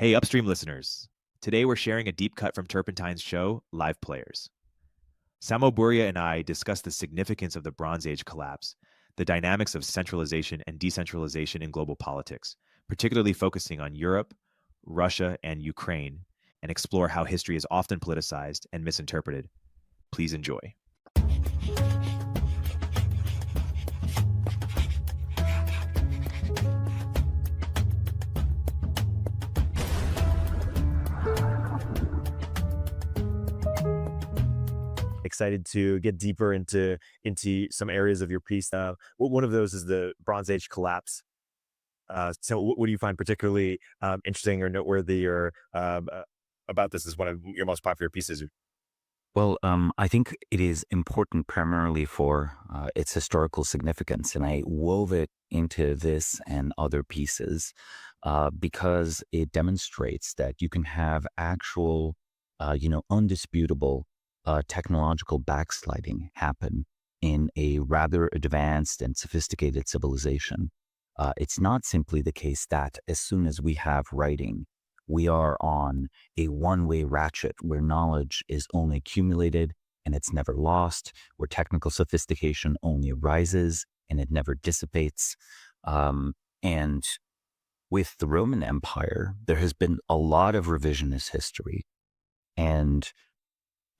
Hey, Upstream listeners. Today we're sharing a deep cut from Turpentine's show, Live Players. Samo Burja and I discuss the significance of the Bronze Age collapse, the dynamics of centralization and decentralization in global politics, particularly focusing on Europe, Russia, and Ukraine, and explore how history is often politicized and misinterpreted. Please enjoy. Excited to get deeper into some areas of your piece. One of those is the Bronze Age collapse. So, what do you find particularly interesting or noteworthy, or about this? Is one of your most popular pieces? Well, I think it is important primarily for its historical significance, and I wove it into this and other pieces because it demonstrates that you can have actual, undisputable technological backsliding happen in a rather advanced and sophisticated civilization. It's not simply the case that as soon as we have writing, we are on a one-way ratchet where knowledge is only accumulated and it's never lost, where technical sophistication only rises and it never dissipates. And with the Roman Empire, there has been a lot of revisionist history, and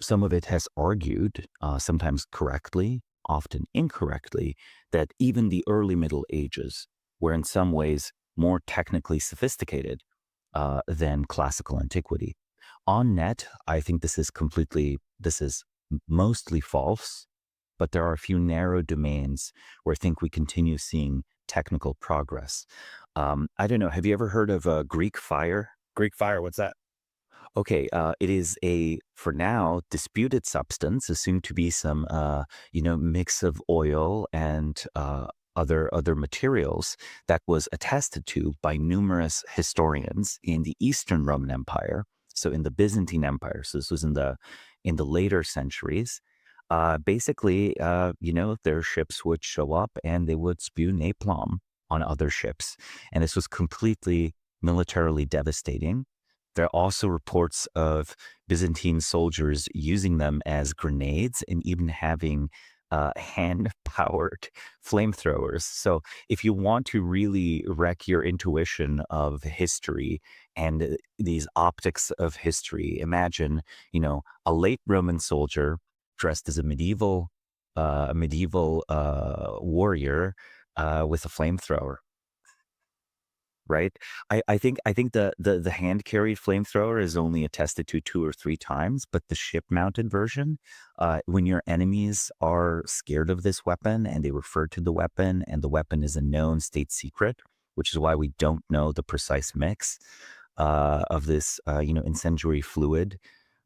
some of it has argued, sometimes correctly, often incorrectly, that even the early Middle Ages were in some ways more technically sophisticated than classical antiquity. On net, I think this is mostly false, but there are a few narrow domains where I think we continue seeing technical progress. I don't know. Have you ever heard of Greek fire? Greek fire. What's that? Okay, it is for now, disputed substance, assumed to be some, mix of oil and other materials that was attested to by numerous historians in the Eastern Roman Empire. So in the Byzantine Empire, so this was in the later centuries. Basically, their ships would show up and they would spew napalm on other ships, and this was completely militarily devastating. There are also reports of Byzantine soldiers using them as grenades and even having hand-powered flamethrowers. So if you want to really wreck your intuition of history and these optics of history, imagine, a late Roman soldier dressed as a medieval warrior with a flamethrower. Right. I think the hand carried flamethrower is only attested to 2 or 3 times, but the ship mounted version, when your enemies are scared of this weapon and they refer to the weapon and the weapon is a known state secret, which is why we don't know the precise mix of this, incendiary fluid.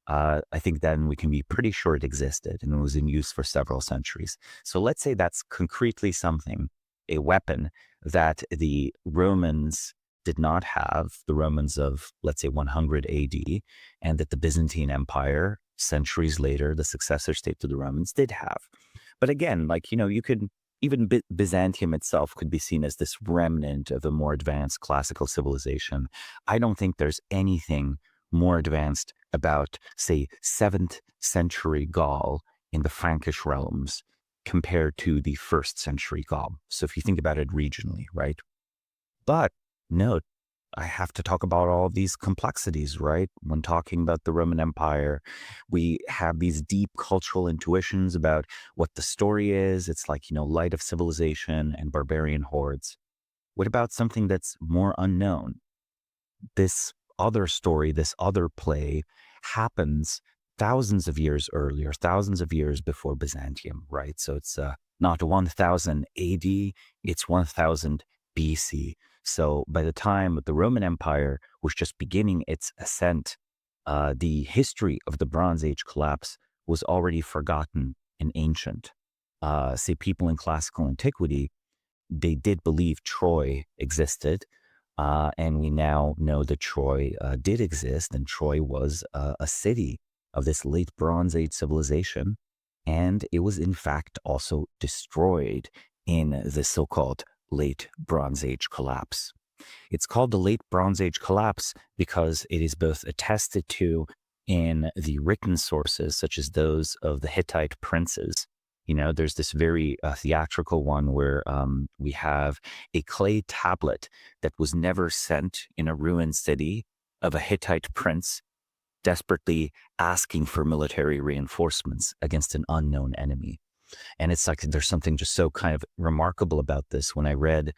I think then we can be pretty sure it existed and it was in use for several centuries. So let's say that's concretely something, a weapon that the Romans did not have, the Romans of, let's say, 100 AD, and that the Byzantine Empire, centuries later, the successor state to the Romans, did have. But again, you could, even Byzantium itself could be seen as this remnant of a more advanced classical civilization. I don't think there's anything more advanced about, say, 7th century Gaul in the Frankish realms compared to the 1st century Gaul. So if you think about it regionally, right? But note, I have to talk about all these complexities, right? When talking about the Roman Empire, we have these deep cultural intuitions about what the story is. It's like, light of civilization and barbarian hordes. What about something that's more unknown? This other story, this other play happens thousands of years earlier, thousands of years before Byzantium, right? So it's not 1000 AD, it's 1000 BC. So by the time the Roman Empire was just beginning its ascent, the history of the Bronze Age collapse was already forgotten and ancient. Say people in classical antiquity, they did believe Troy existed. And we now know that Troy did exist, and Troy was a city of this late Bronze Age civilization. And it was, in fact, also destroyed in the so called late Bronze Age collapse. It's called the Late Bronze Age collapse because it is both attested to in the written sources, such as those of the Hittite princes. There's this very theatrical one where we have a clay tablet that was never sent in a ruined city of a Hittite prince desperately asking for military reinforcements against an unknown enemy. And it's like there's something just so kind of remarkable about this. When I read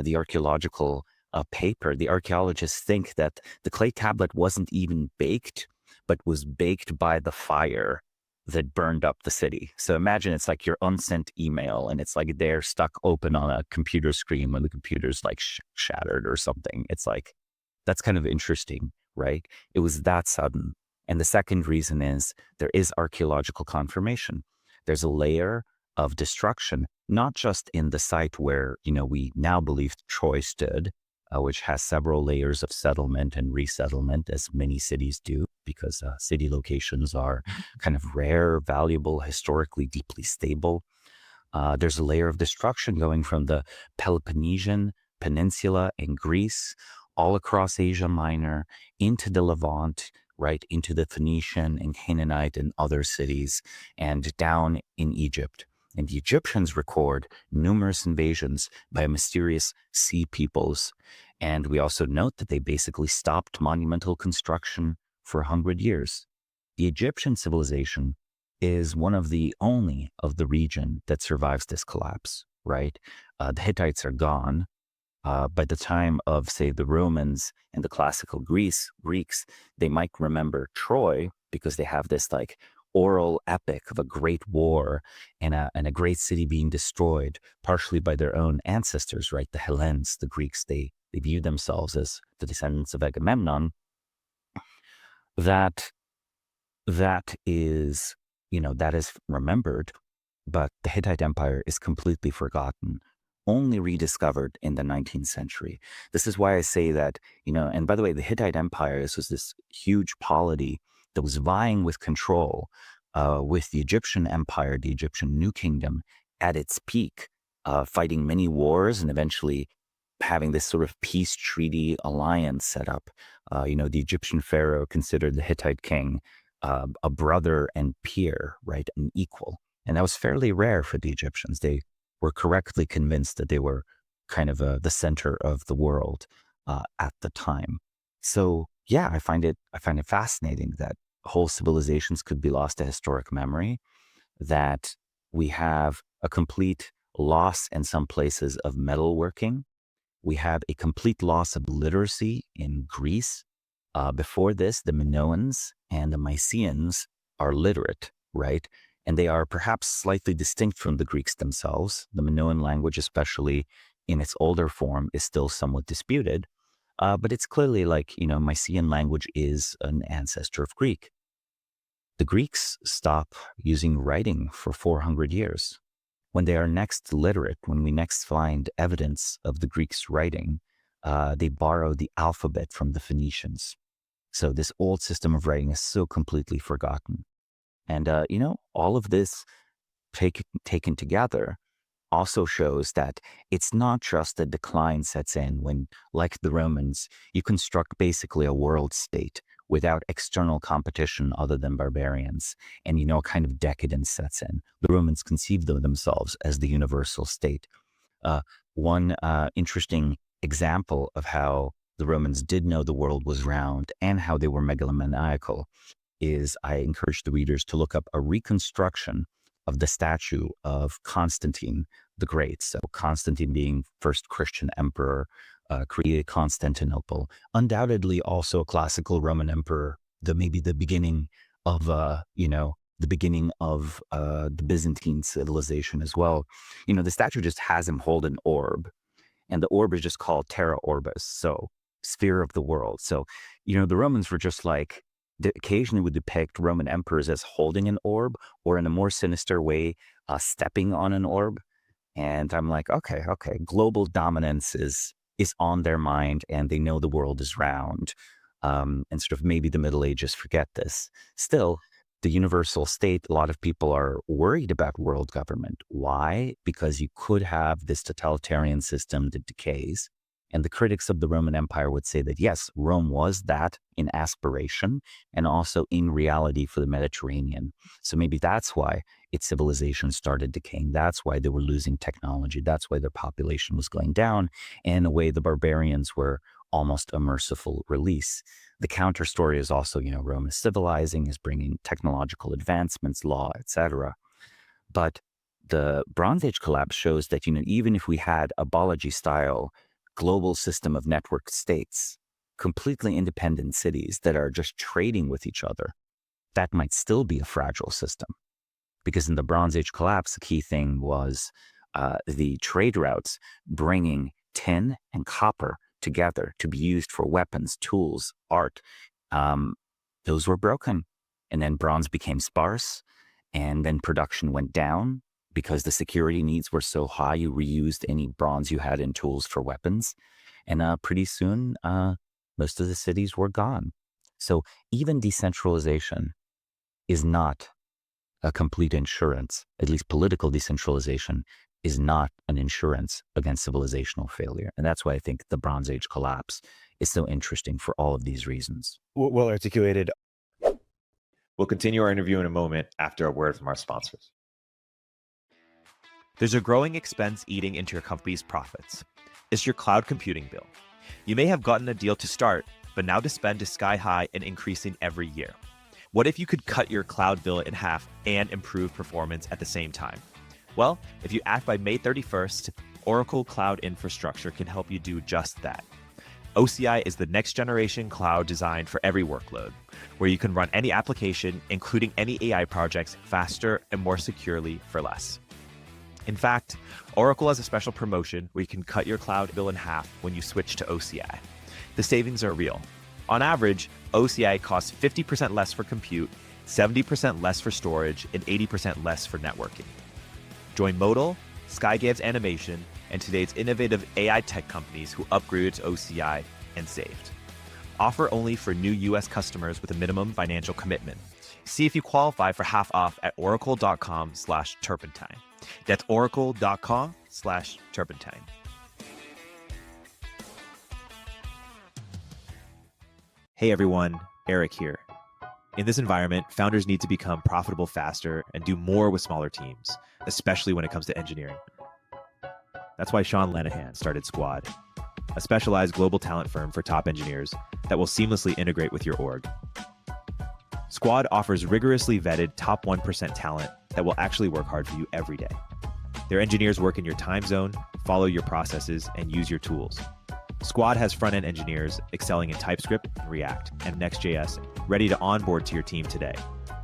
the archaeological paper, the archaeologists think that the clay tablet wasn't even baked, but was baked by the fire that burned up the city. So imagine it's like your unsent email and it's like they're stuck open on a computer screen when the computer's like shattered or something. It's like, that's kind of interesting, right? It was that sudden. And the second reason is there is archaeological confirmation. There's a layer of destruction, not just in the site where, we now believe Troy stood, which has several layers of settlement and resettlement, as many cities do, because city locations are kind of rare, valuable, historically deeply stable. There's a layer of destruction going from the Peloponnesian Peninsula in Greece, all across Asia Minor, into the Levant, right, into the Phoenician and Canaanite and other cities, and down in Egypt. And the Egyptians record numerous invasions by mysterious sea peoples. And we also note that they basically stopped monumental construction for 100 years. The Egyptian civilization is one of the only of the region that survives this collapse, right? The Hittites are gone. By the time of, say, the Romans and the classical Greeks, they might remember Troy because they have this like oral epic of a great war and a great city being destroyed, partially by their own ancestors, right? The Hellenes, the Greeks, they view themselves as the descendants of Agamemnon. That is, that is remembered, but the Hittite Empire is completely forgotten, only rediscovered in the 19th century. This is why I say that, and by the way, the Hittite Empire, this was this huge polity that was vying with control with the Egyptian Empire, the Egyptian New Kingdom at its peak, fighting many wars and eventually having this sort of peace treaty alliance set up. The Egyptian pharaoh considered the Hittite king a brother and peer, right, an equal. And that was fairly rare for the Egyptians. They were correctly convinced that they were kind of the center of the world at the time. So yeah, I find it fascinating that whole civilizations could be lost to historic memory, that we have a complete loss in some places of metalworking. We have a complete loss of literacy in Greece. Before this, the Minoans and the Mycenaeans are literate, right? And they are perhaps slightly distinct from the Greeks themselves. The Minoan language, especially in its older form, is still somewhat disputed. But it's clearly like, Mycenaean language is an ancestor of Greek. The Greeks stop using writing for 400 years. When they are next literate, when we next find evidence of the Greeks' writing, they borrow the alphabet from the Phoenicians. So this old system of writing is so completely forgotten. And, all of this taken together also shows that it's not just that decline sets in when, like the Romans, you construct basically a world state without external competition other than barbarians. And, a kind of decadence sets in. The Romans conceived of themselves as the universal state. One interesting example of how the Romans did know the world was round and how they were megalomaniacal is I encourage the readers to look up a reconstruction of the statue of Constantine the Great. So Constantine being first Christian emperor, created Constantinople, undoubtedly also a classical Roman emperor, maybe the beginning of, the Byzantine civilization as well. The statue just has him hold an orb, and the orb is just called Terra Orbis, so sphere of the world. So, the Romans were just like, they occasionally would depict Roman emperors as holding an orb, or in a more sinister way, stepping on an orb. And I'm like, okay, global dominance is on their mind, and they know the world is round. And sort of maybe the Middle Ages forget this. Still, the universal state, a lot of people are worried about world government. Why? Because you could have this totalitarian system that decays, And the critics of the Roman Empire would say that, yes, Rome was that in aspiration and also in reality for the Mediterranean. So maybe that's why its civilization started decaying. That's why they were losing technology. That's why their population was going down. And in a way, the barbarians were almost a merciful release. The counter story is also, Rome is civilizing, is bringing technological advancements, law, etc. But the Bronze Age collapse shows that, even if we had a Balaji-style global system of networked states, completely independent cities that are just trading with each other, that might still be a fragile system. Because in the Bronze Age collapse, the key thing was the trade routes bringing tin and copper together to be used for weapons, tools, art. Those were broken. And then bronze became sparse, and then production went down because the security needs were so high. You reused any bronze you had in tools for weapons. And pretty soon, most of the cities were gone. So even decentralization is not a complete insurance. At least political decentralization is not an insurance against civilizational failure. And that's why I think the Bronze Age collapse is so interesting for all of these reasons. Well articulated. We'll continue our interview in a moment after a word from our sponsors. There's a growing expense eating into your company's profits. It's your cloud computing bill. You may have gotten a deal to start, but now the spend is sky high and increasing every year. What if you could cut your cloud bill in half and improve performance at the same time? Well, if you act by May 31st, Oracle Cloud Infrastructure can help you do just that. OCI is the next generation cloud designed for every workload, where you can run any application, including any AI projects, faster and more securely for less. In fact, Oracle has a special promotion where you can cut your cloud bill in half when you switch to OCI. The savings are real. On average, OCI costs 50% less for compute, 70% less for storage, and 80% less for networking. Join Modal, Skygab's Animation, and today's innovative AI tech companies who upgraded to OCI and saved. Offer only for new US customers with a minimum financial commitment. See if you qualify for half off at oracle.com/turpentine. That's oracle.com/turpentine. Hey everyone, Erik here. In this environment, founders need to become profitable faster and do more with smaller teams, especially when it comes to engineering. That's why Sean Lenihan started Squad, a specialized global talent firm for top engineers that will seamlessly integrate with your org. Squad offers rigorously vetted top 1% talent that will actually work hard for you every day. Their engineers work in your time zone, follow your processes, and use your tools. Squad has front-end engineers excelling in TypeScript, React, and Next.js ready to onboard to your team today.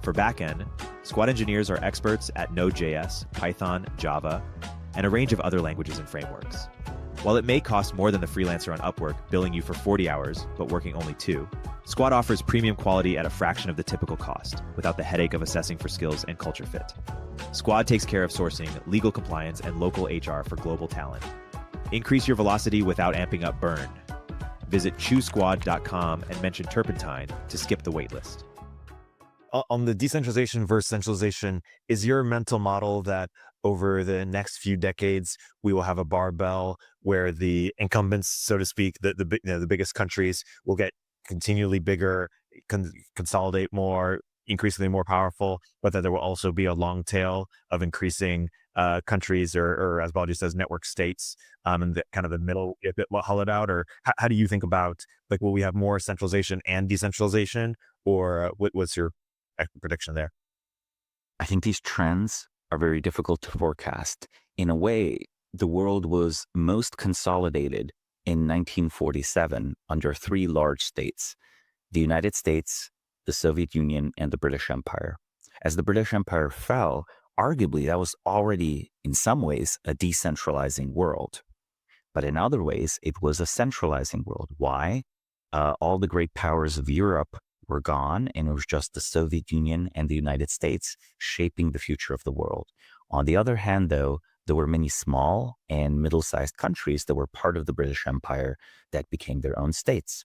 For backend, Squad engineers are experts at Node.js, Python, Java, and a range of other languages and frameworks. While it may cost more than the freelancer on Upwork billing you for 40 hours, but working only 2, Squad offers premium quality at a fraction of the typical cost, without the headache of assessing for skills and culture fit. Squad takes care of sourcing, legal compliance, and local HR for global talent. Increase your velocity without amping up burn. Visit choosesquad.com and mention Turpentine to skip the waitlist. On the decentralization versus centralization, is your mental model that over the next few decades, we will have a barbell where the incumbents, so to speak, the biggest countries will get continually bigger, consolidate more, increasingly more powerful, but that there will also be a long tail of increasing countries or as Balaji says, network states, and the kind of the middle a bit hollowed out? Or how do you think about, like, will we have more centralization and decentralization, or what's your prediction there? I think these trends are very difficult to forecast. In a way, the world was most consolidated in 1947 under 3 large states: the United States, the Soviet Union, and the British Empire. As the British Empire fell, arguably that was already, in some ways, a decentralizing world. But in other ways, it was a centralizing world. Why? All the great powers of Europe were gone, and it was just the Soviet Union and the United States shaping the future of the world. On the other hand, though, there were many small and middle-sized countries that were part of the British Empire that became their own states.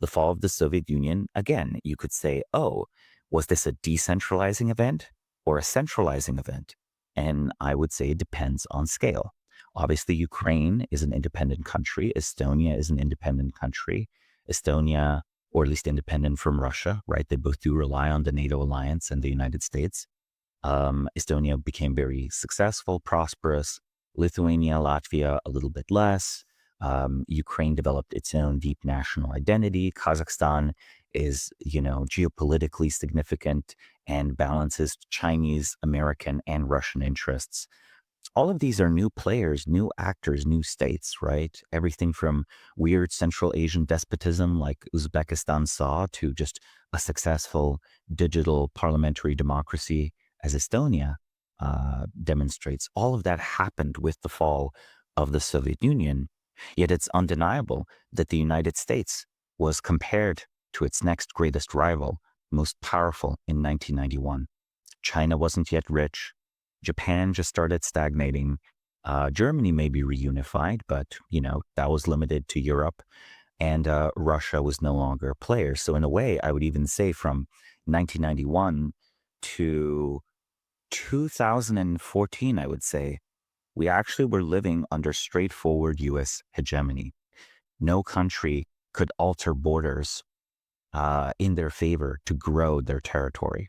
The fall of the Soviet Union, again, you could say, oh, was this a decentralizing event or a centralizing event? And I would say it depends on scale. Obviously, Ukraine is an independent country. Estonia is an independent country. Estonia, or at least independent from Russia, right? They both do rely on the NATO alliance and the United States. Estonia became very successful, prosperous. Lithuania, Latvia, a little bit less. Ukraine developed its own deep national identity. Kazakhstan is, geopolitically significant and balances Chinese, American, and Russian interests. All of these are new players, new actors, new states, right? Everything from weird Central Asian despotism like Uzbekistan saw to just a successful digital parliamentary democracy as Estonia demonstrates. All of that happened with the fall of the Soviet Union. Yet it's undeniable that the United States was compared to its next greatest rival, most powerful in 1991. China wasn't yet rich. Japan just started stagnating. Germany may be reunified, but, that was limited to Europe. And Russia was no longer a player. So in a way, I would even say from 1991 to 2014, I would say, we actually were living under straightforward U.S. hegemony. No country could alter borders in their favor to grow their territory.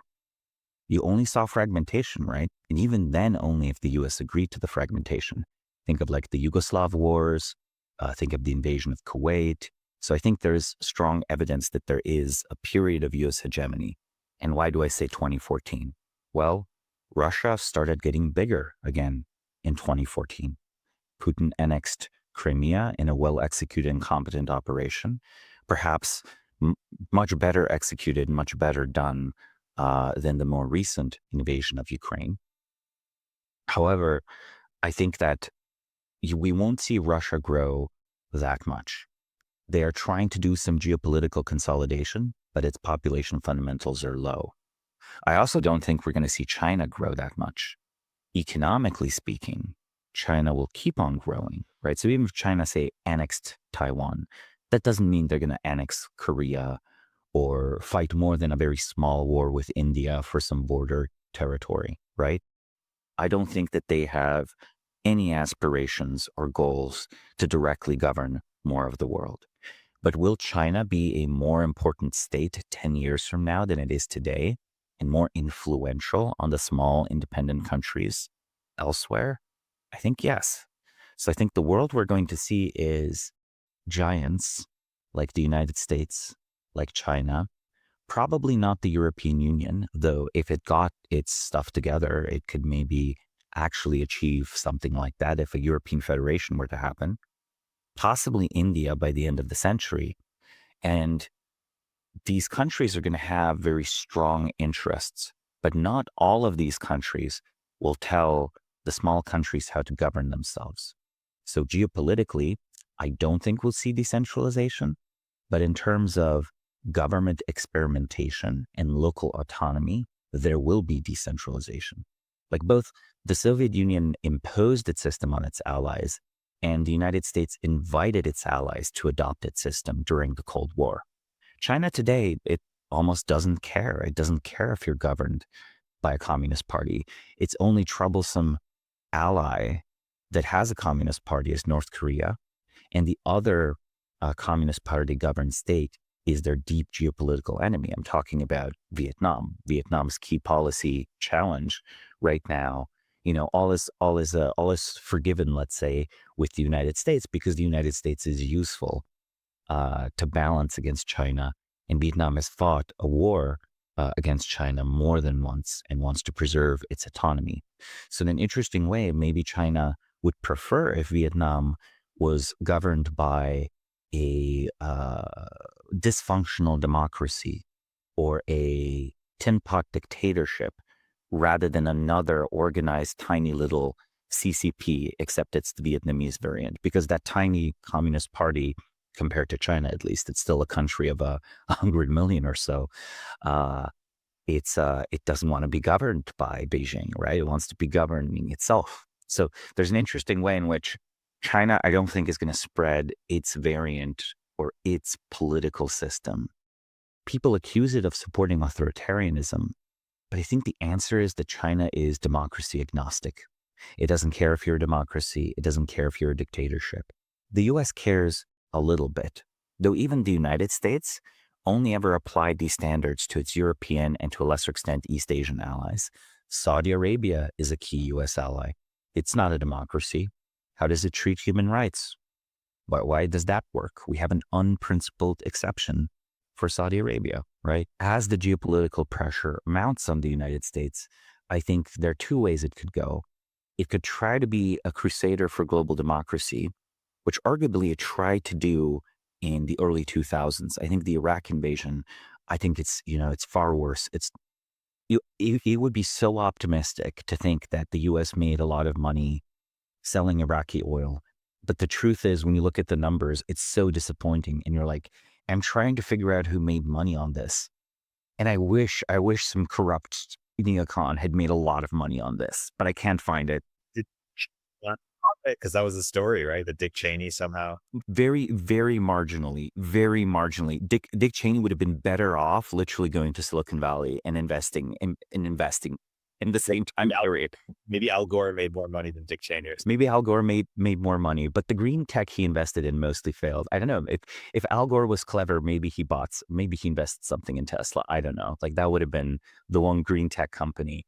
You only saw fragmentation, right? And even then, only if the U.S. agreed to the fragmentation. Think of like the Yugoslav wars, think of the invasion of Kuwait. So I think there's strong evidence that there is a period of U.S. hegemony. And why do I say 2014? Well, Russia started getting bigger again in 2014. Putin annexed Crimea in a well-executed and competent operation, perhaps much better executed, much better done than the more recent invasion of Ukraine. However, I think that we won't see Russia grow that much. They are trying to do some geopolitical consolidation, but its population fundamentals are low. I also don't think we're going to see China grow that much. Economically speaking, China will keep on growing, right? So even if China, say, annexed Taiwan, that doesn't mean they're going to annex Korea or fight more than a very small war with India for some border territory, right? I don't think that they have any aspirations or goals to directly govern more of the world. But will China be a more important state 10 years from now than it is today and more influential on the small independent countries elsewhere? I think yes. So I think the world we're going to see is giants like the United States, like China, probably not the European Union, though if it got its stuff together, it could maybe actually achieve something like that if a European Federation were to happen. Possibly India by the end of the century. And these countries are going to have very strong interests, but not all of these countries will tell the small countries how to govern themselves. So geopolitically, I don't think we'll see decentralization, but in terms of government experimentation and local autonomy, there will be decentralization. Like both the Soviet Union imposed its system on its allies and the United States invited its allies to adopt its system during the Cold War. China today, it almost doesn't care. It doesn't care if you're governed by a communist party. Its only troublesome ally that has a communist party is North Korea, and the other communist party governed state is their deep geopolitical enemy. I'm talking about Vietnam. Vietnam's key policy challenge right now, all is forgiven, let's say, with the United States because the United States is useful to balance against China. And Vietnam has fought a war against China more than once and wants to preserve its autonomy. So in an interesting way, maybe China would prefer if Vietnam was governed by a dysfunctional democracy or a tin pot dictatorship rather than another organized tiny little CCP, except it's the Vietnamese variant, because that tiny communist party, compared to China at least, it's still a country of 100 million or so. It doesn't want to be governed by Beijing, right? It wants to be governing itself. So there's an interesting way in which China, I don't think, is going to spread its variant or its political system. People accuse it of supporting authoritarianism, but I think the answer is that China is democracy agnostic. It doesn't care if you're a democracy. It doesn't care if you're a dictatorship. The US cares a little bit, though even the United States only ever applied these standards to its European and to a lesser extent East Asian allies. Saudi Arabia is a key US ally. It's not a democracy. How does it treat human rights? Why does that work? We have an unprincipled exception for Saudi Arabia, right? As the geopolitical pressure mounts on the United States, I think there are two ways it could go. It could try to be a crusader for global democracy, which arguably it tried to do in the early 2000s. I think the Iraq invasion, I think it's far worse. It would be so optimistic to think that the US made a lot of money selling Iraqi oil. But the truth is, when you look at the numbers, it's so disappointing. And you're like, I'm trying to figure out who made money on this. And I wish some corrupt neocon had made a lot of money on this, but I can't find it. Because that was the story, right? That Dick Cheney somehow. Very, very marginally, very marginally. Dick Cheney would have been better off literally going to Silicon Valley and investing in the same time period. Maybe Al Gore made more money than Dick Cheney. Maybe Al Gore made more money, but the green tech he invested in mostly failed. I don't know. If Al Gore was clever, maybe he invested something in Tesla. I don't know. Like that would have been the one green tech company.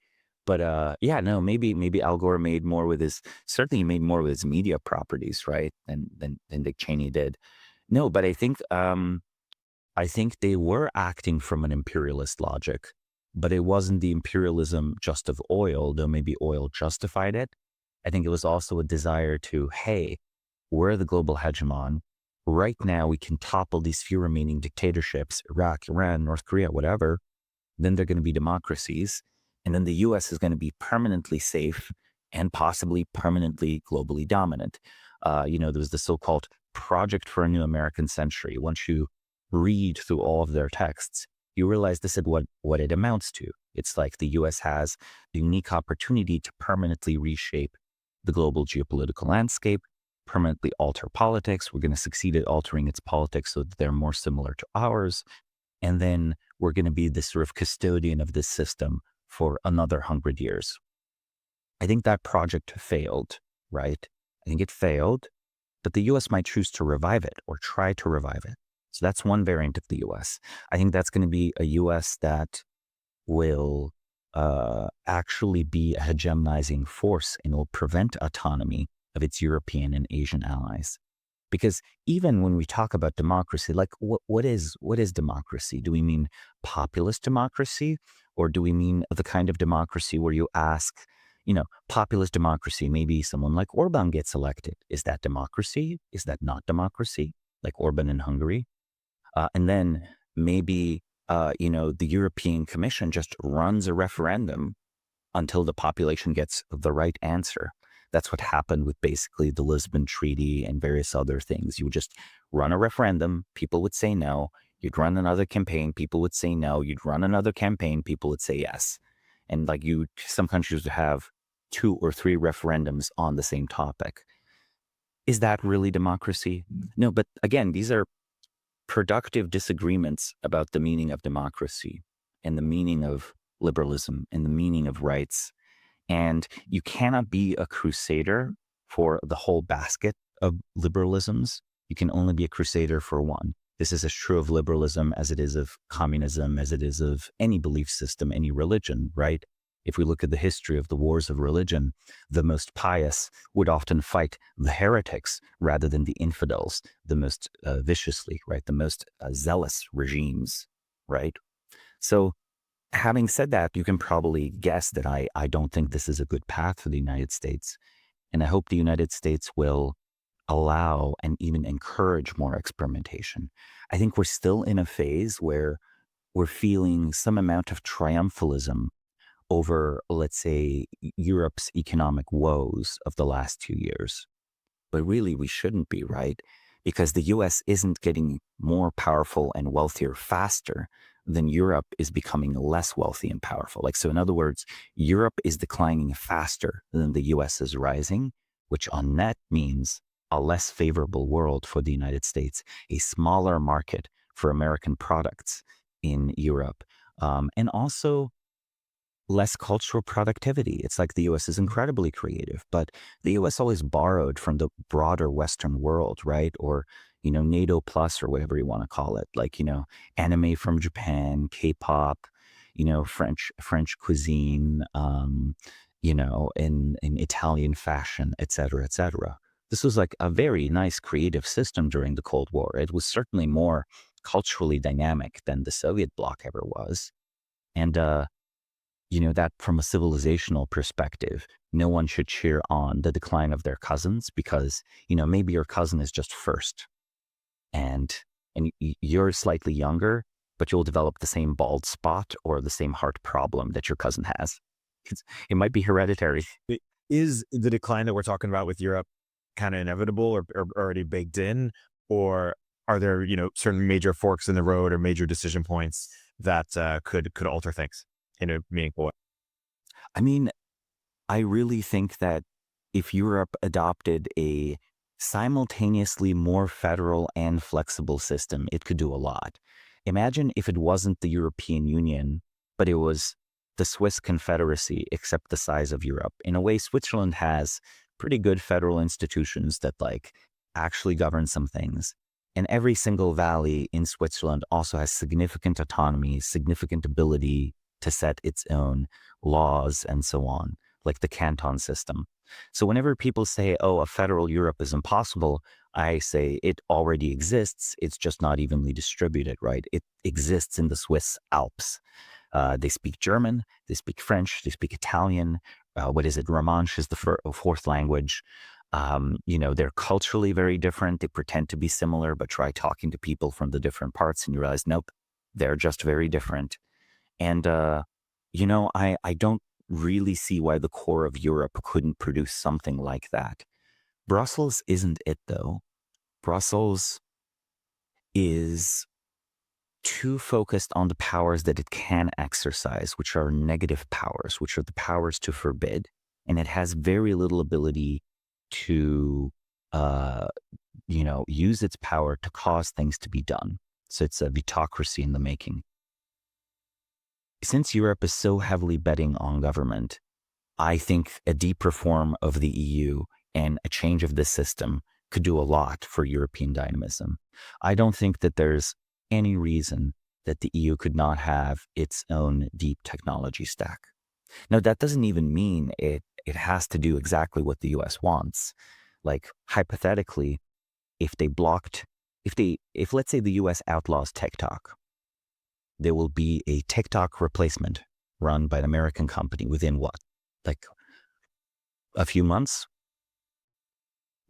But maybe Al Gore made more with certainly he made more with his media properties, right? Than Dick Cheney did. No, but I think they were acting from an imperialist logic. But it wasn't the imperialism just of oil, though maybe oil justified it. I think it was also a desire to, hey, we're the global hegemon. Right now, we can topple these few remaining dictatorships, Iraq, Iran, North Korea, whatever. Then they're going to be democracies. And then the US is going to be permanently safe and possibly permanently globally dominant. There was the so-called Project for a New American Century. Once you read through all of their texts, you realize this is what it amounts to. It's like the US has the unique opportunity to permanently reshape the global geopolitical landscape, permanently alter politics. We're going to succeed at altering its politics so that they're more similar to ours. And then we're going to be this sort of custodian of this system for another 100 years. I think that project failed, right? I think it failed, but the US might choose to revive it or try to revive it. So that's one variant of the US. I think that's going to be a US that will actually be a hegemonizing force and will prevent autonomy of its European and Asian allies. Because even when we talk about democracy, like what is democracy? Do we mean populist democracy? Or do we mean the kind of democracy where you ask, populist democracy, maybe someone like Orban gets elected. Is that democracy? Is that not democracy? Like Orban in Hungary? And then maybe, the European Commission just runs a referendum until the population gets the right answer. That's what happened with basically the Lisbon Treaty and various other things. You would just run a referendum. People would say no. You'd run another campaign. People would say no. You'd run another campaign. People would say yes. And some countries would have 2 or 3 referendums on the same topic. Is that really democracy? No, but again, these are productive disagreements about the meaning of democracy and the meaning of liberalism and the meaning of rights. And you cannot be a crusader for the whole basket of liberalisms. You can only be a crusader for one. This is as true of liberalism as it is of communism, as it is of any belief system, any religion, right? If we look at the history of the wars of religion, the most pious would often fight the heretics rather than the infidels, the most viciously, right? The most zealous regimes, right? So having said that, you can probably guess that I don't think this is a good path for the United States. And I hope the United States will allow and even encourage more experimentation. I think we're still in a phase where we're feeling some amount of triumphalism over, let's say, Europe's economic woes of the last 2 years. But really, we shouldn't be, right? Because the US isn't getting more powerful and wealthier faster than Europe is becoming less wealthy and powerful. So in other words, Europe is declining faster than the US is rising, which on net means a less favorable world for the United States, a smaller market for American products in Europe. And also, less cultural productivity. It's like the US is incredibly creative, but the US always borrowed from the broader Western world, right? Or, NATO plus or whatever you want to call it. Like, anime from Japan, K-pop, French cuisine, in Italian fashion, et cetera, et cetera. This was like a very nice creative system during the Cold War. It was certainly more culturally dynamic than the Soviet bloc ever was. And, that from a civilizational perspective, no one should cheer on the decline of their cousins because, maybe your cousin is just first and you're slightly younger, but you'll develop the same bald spot or the same heart problem that your cousin has. It might be hereditary. Is the decline that we're talking about with Europe kind of inevitable or already baked in, or are there certain major forks in the road or major decision points that could alter things in a meaningful way? I mean, I really think that if Europe adopted a simultaneously more federal and flexible system, it could do a lot. Imagine if it wasn't the European Union, but it was the Swiss Confederacy, except the size of Europe. In a way, Switzerland has pretty good federal institutions that actually govern some things. And every single valley in Switzerland also has significant autonomy, significant ability to set its own laws and so on, like the canton system. So whenever people say, oh, a federal Europe is impossible, I say it already exists. It's just not evenly distributed, right? It exists in the Swiss Alps. They speak German, they speak French, they speak Italian. Romansh is the fourth language. They're culturally very different. They pretend to be similar, but try talking to people from the different parts and you realize, nope, they're just very different. And, I don't really see why the core of Europe couldn't produce something like that. Brussels isn't it, though. Brussels is too focused on the powers that it can exercise, which are negative powers, which are the powers to forbid. And it has very little ability to, use its power to cause things to be done. So it's a vetocracy in the making. Since Europe is so heavily betting on government, I think a deep reform of the EU and a change of this system could do a lot for European dynamism. I don't think that there's any reason that the EU could not have its own deep technology stack. Now, that doesn't even mean it has to do exactly what the US wants. Like, hypothetically, if let's say the US outlaws TikTok, there will be a TikTok replacement run by an American company within what? Like a few months?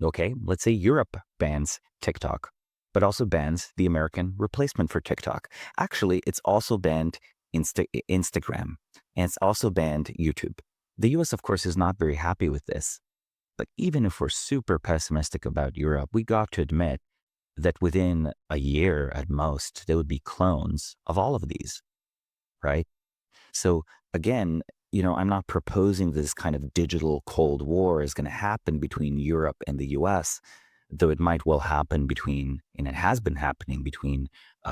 Okay, let's say Europe bans TikTok, but also bans the American replacement for TikTok. Actually, it's also banned Instagram, and it's also banned YouTube. The US, of course, is not very happy with this. But even if we're super pessimistic about Europe, we got to admit that within a year at most, there would be clones of all of these, right? So again, I'm not proposing this kind of digital Cold War is going to happen between Europe and the US, though it might well happen between, and it has been happening between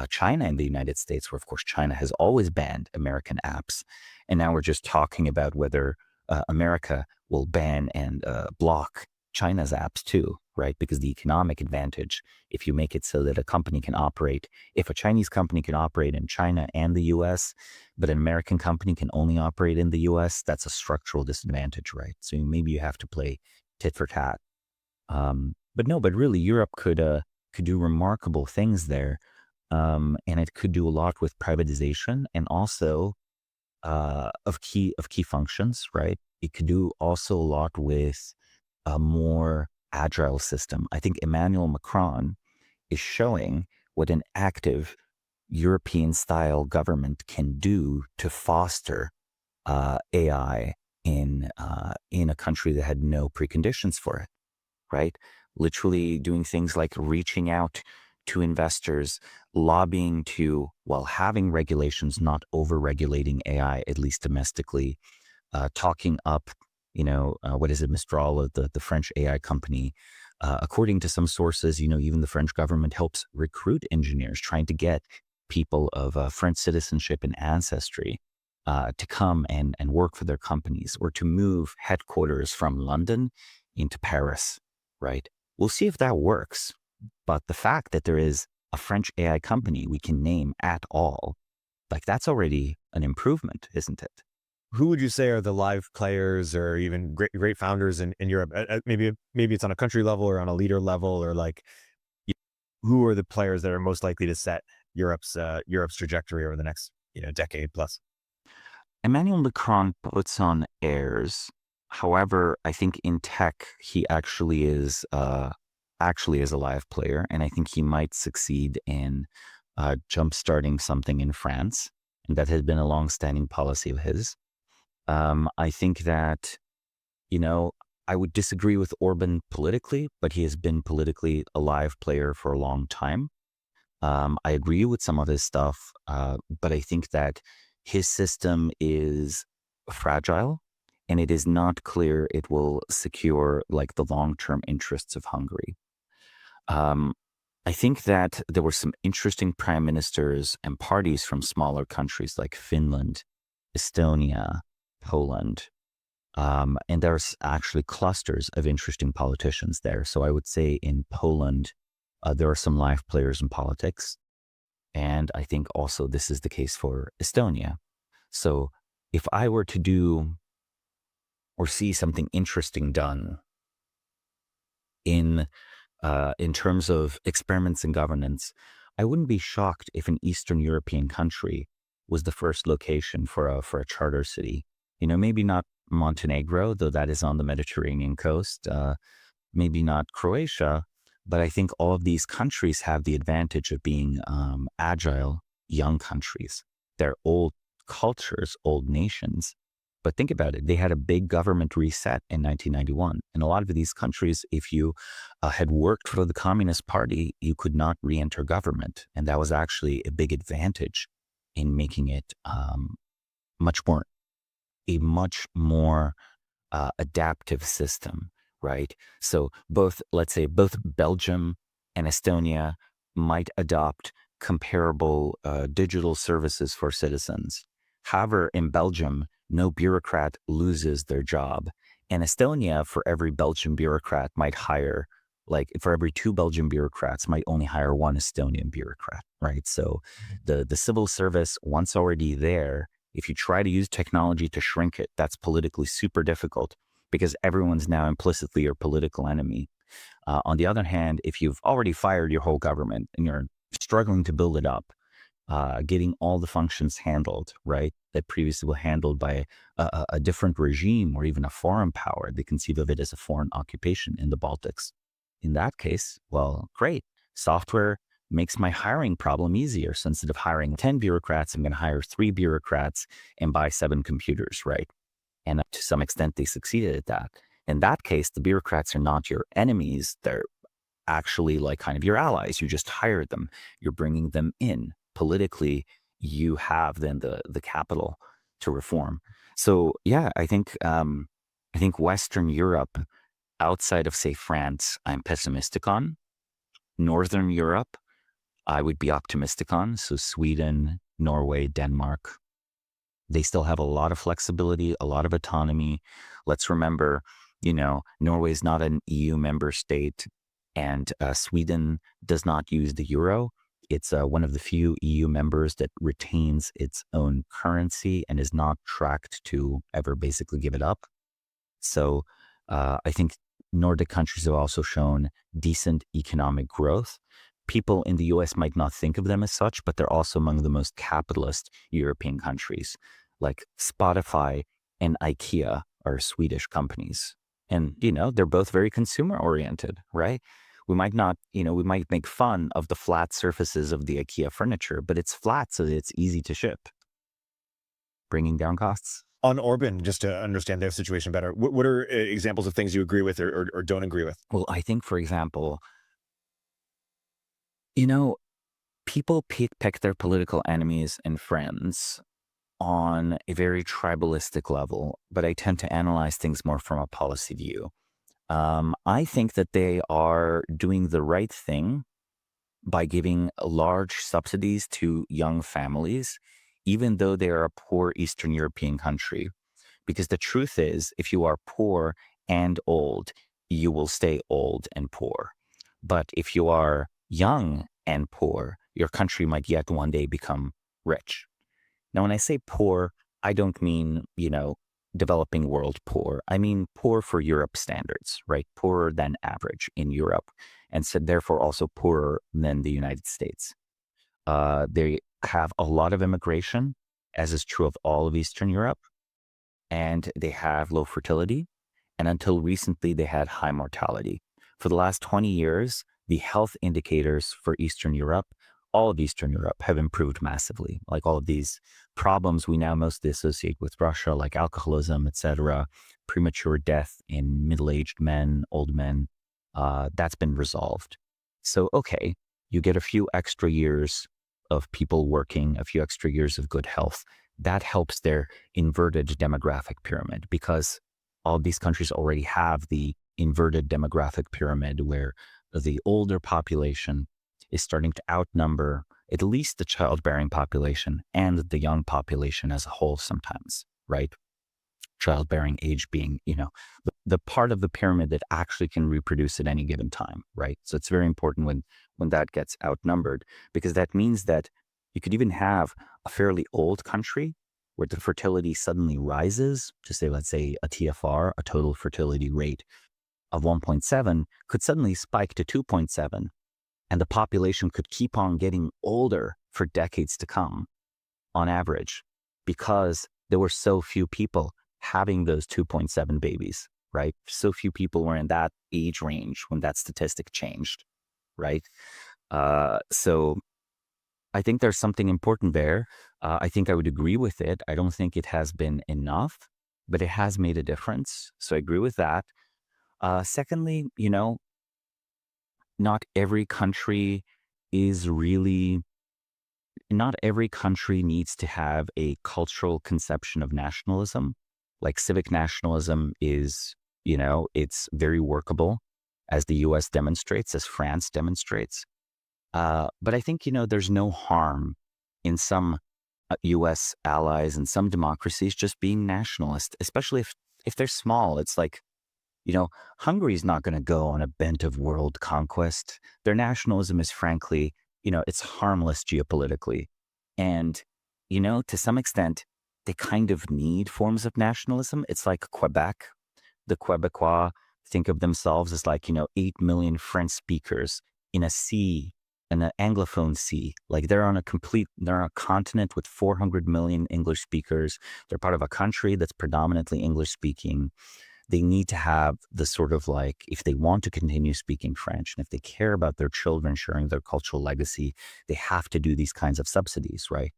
China and the United States, where of course China has always banned American apps. And now we're just talking about whether America will ban and block China's apps too, right? Because the economic advantage, if you make it so that a company can operate, if a Chinese company can operate in China and the US, but an American company can only operate in the US, that's a structural disadvantage, right? So maybe you have to play tit for tat. But really Europe could do remarkable things there. And it could do a lot with privatization and also of key functions, right? It could do also a lot with a more agile system. I think Emmanuel Macron is showing what an active European-style government can do to foster AI in a country that had no preconditions for it, right? Literally doing things like reaching out to investors, lobbying to, while having regulations, not over-regulating AI, at least domestically, talking up, Mistral, the French AI company. According to some sources, even the French government helps recruit engineers, trying to get people of French citizenship and ancestry to come and work for their companies, or to move headquarters from London into Paris, right? We'll see if that works. But the fact that there is a French AI company we can name at all, like, that's already an improvement, isn't it? Who would you say are the live players or even great founders in Europe? Maybe it's on a country level or on a leader level, or like, who are the players that are most likely to set Europe's trajectory over the next decade plus? Emmanuel Macron puts on airs. However, I think in tech, he actually is a live player, and I think he might succeed in jumpstarting something in France, and that has been a long-standing policy of his. I think that, I would disagree with Orban politically, but he has been politically a live player for a long time. I agree with some of his stuff, but I think that his system is fragile, and it is not clear it will secure like the long-term interests of Hungary. Um, I think that there were some interesting prime ministers and parties from smaller countries like Finland, Estonia, Poland, and there's actually clusters of interesting politicians there. So I would say in Poland, there are some live players in politics. And I think also this is the case for Estonia. So if I were to do or see something interesting done in terms of experiments in governance, I wouldn't be shocked if an Eastern European country was the first location for a charter city. Maybe not Montenegro, though that is on the Mediterranean coast. Maybe not Croatia, but I think all of these countries have the advantage of being agile, young countries. They're old cultures, old nations. But think about it. They had a big government reset in 1991. And a lot of these countries, if you had worked for the Communist Party, you could not re-enter government. And that was actually a big advantage in making it a much more adaptive system, right? So let's say both Belgium and Estonia might adopt comparable digital services for citizens. However, in Belgium, no bureaucrat loses their job. In Estonia, for every Belgian bureaucrat might hire, like for every 2 Belgian bureaucrats might only hire 1 Estonian bureaucrat, right? So the civil service, once already there, if you try to use technology to shrink it, that's politically super difficult because everyone's now implicitly your political enemy. On the other hand, if you've already fired your whole government and you're struggling to build it up, getting all the functions handled, right, that previously were handled by a different regime or even a foreign power, they conceive of it as a foreign occupation in the Baltics. In that case, well, great. Software makes my hiring problem easier. So instead of hiring 10 bureaucrats, I'm going to hire 3 bureaucrats and buy 7 computers, right? And to some extent, they succeeded at that. In that case, the bureaucrats are not your enemies. They're actually like kind of your allies. You just hired them. You're bringing them in. Politically, you have then the capital to reform. So yeah, I think Western Europe, outside of say France, I'm pessimistic on. Northern Europe, I would be optimistic on. So Sweden, Norway, Denmark, they still have a lot of flexibility, a lot of autonomy. Let's remember, Norway is not an EU member state, and Sweden does not use the euro. It's one of the few EU members that retains its own currency and is not tracked to ever basically give it up. So I think Nordic countries have also shown decent economic growth. People in the US might not think of them as such, but they're also among the most capitalist European countries. Like Spotify and IKEA are Swedish companies. And, they're both very consumer oriented, right? We might not, we might make fun of the flat surfaces of the IKEA furniture, but it's flat so that it's easy to ship, bringing down costs. On Orban, just to understand their situation better, what are examples of things you agree with or don't agree with? Well, I think, for example, people pick their political enemies and friends on a very tribalistic level, but I tend to analyze things more from a policy view. I think that they are doing the right thing by giving large subsidies to young families even though they are a poor Eastern European country. Because the truth is, if you are poor and old, you will stay old and poor. But if you are young and poor, your country might yet one day become rich. Now, when I say poor, I don't mean, developing world poor. I mean poor for Europe standards, right? Poorer than average in Europe. And so therefore also poorer than the United States. They have a lot of immigration, as is true of all of Eastern Europe, and they have low fertility. And until recently, they had high mortality. For the last 20 years, the health indicators for Eastern Europe, all of Eastern Europe, have improved massively. Like all of these problems we now mostly associate with Russia, like alcoholism, etc., premature death in middle-aged men, old men, that's been resolved. So, okay, you get a few extra years of people working, a few extra years of good health. That helps their inverted demographic pyramid, because all these countries already have the inverted demographic pyramid where the older population is starting to outnumber at least the childbearing population and the young population as a whole sometimes, right? Childbearing age being, the part of the pyramid that actually can reproduce at any given time, right? So it's very important when that gets outnumbered, because that means that you could even have a fairly old country where the fertility suddenly rises to say, let's say a TFR, a total fertility rate of 1.7 could suddenly spike to 2.7, and the population could keep on getting older for decades to come on average, because there were so few people having those 2.7 babies, right? So few people were in that age range when that statistic changed, right? So I think there's something important there. I think I would agree with it. I don't think it has been enough, but it has made a difference. So I agree with that. Secondly, not every country is really, not every country needs to have a cultural conception of nationalism. Like civic nationalism is, it's very workable, as the US demonstrates, as France demonstrates. But I think, there's no harm in some US allies and some democracies just being nationalist, especially if they're small. It's like, Hungary's not going to go on a bent of world conquest. Their nationalism is frankly, it's harmless geopolitically. And, to some extent, they kind of need forms of nationalism. It's like Quebec. The Quebecois think of themselves as like, 8 million French speakers in a sea, in an Anglophone sea. Like they're on a continent with 400 million English speakers. They're part of a country that's predominantly English speaking. They need to have the sort of like, if they want to continue speaking French and if they care about their children sharing their cultural legacy, they have to do these kinds of subsidies, right?